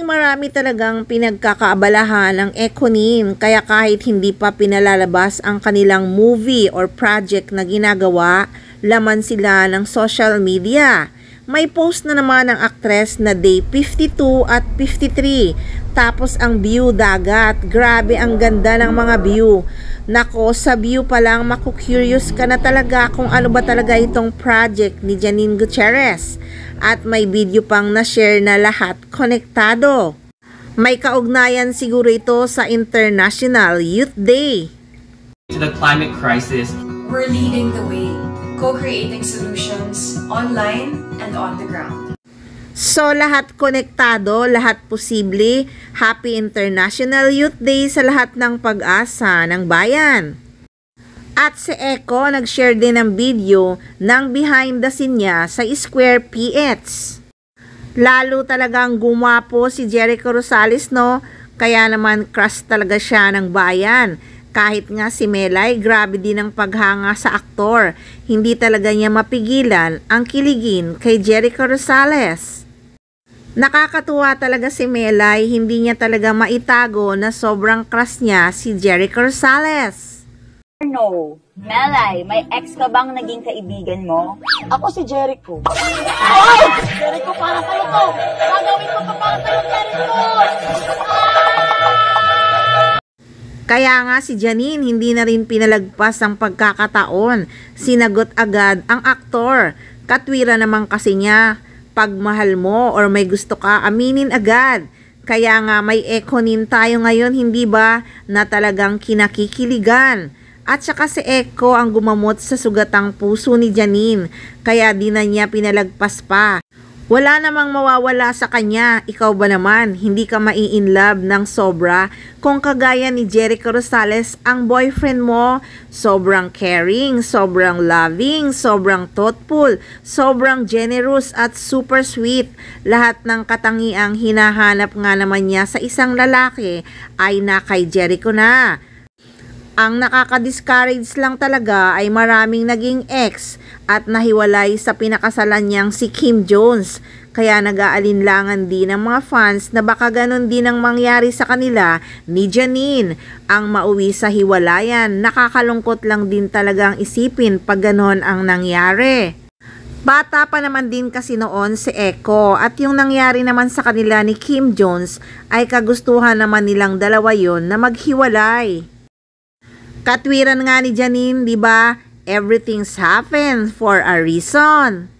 Marami talagang pinagkakaabalahan ng Ekonin, kaya kahit hindi pa pinalalabas ang kanilang movie or project na ginagawa, laman sila ng social media. May post na naman ng aktres na day 52 at 53. Tapos ang view dagat. Grabe ang ganda ng mga view. Nako, sa view pa lang maku-curious ka na talaga kung ano ba talaga itong project ni Janine Gutierrez. At may video pang na-share na lahat konektado. May kaugnayan siguro ito sa International Youth Day. To the climate crisis, we're leading the way, co-creating solutions online and on the ground. So lahat konektado, lahat posible. Happy International Youth Day sa lahat ng pag-asa ng bayan. At si Eko nag-share din ng video ng behind the scene niya sa Square PX. Lalo talagang gumapo si Jericho Rosales, no? Kaya naman crush talaga siya ng bayan. Kahit nga si Melay, grabe din ang paghanga sa aktor. Hindi talaga niya mapigilan ang kiligin kay Jericho Rosales. Nakakatuwa talaga si Melay, hindi niya talaga maitago na sobrang crush niya si Jericho Rosales. No, Melay, may ex ka bang naging kaibigan mo? Ako si Jericho. Oh! Jericho, para sa'yo to! Gagawin ko pa para sa'yo, Jericho! Kaya nga si Janine hindi na rin pinalagpas ang pagkakataon. Sinagot agad ang aktor. Katwira naman kasi niya, pag mahal mo or may gusto ka, aminin agad. Kaya nga may Ekonin tayo ngayon, hindi ba, na talagang kinakikiligan. At saka si Eko ang gumamot sa sugatang puso ni Janine, kaya di na niya pinalagpas pa. Wala namang mawawala sa kanya, ikaw ba naman, hindi ka mai-inlove ng sobra kung kagaya ni Jericho Rosales ang boyfriend mo, sobrang caring, sobrang loving, sobrang thoughtful, sobrang generous at super sweet. Lahat ng katangiang hinahanap nga naman niya sa isang lalaki ay na kay Jericho na. Ang nakaka-discourage lang talaga ay maraming naging ex at nahiwalay sa pinakasalan niyang si Kim Jones. Kaya nag-aalinlangan din ng mga fans na baka ganun din ang mangyari sa kanila ni Janine. Ang mauwi sa hiwalayan, nakakalungkot lang din talagang isipin pag ganon ang nangyari. Bata pa naman din kasi noon si Eko at yung nangyari naman sa kanila ni Kim Jones ay kagustuhan naman nilang dalawa yon na maghiwalay. Katwiran nga ni Janine, di ba? Everything's happened for a reason.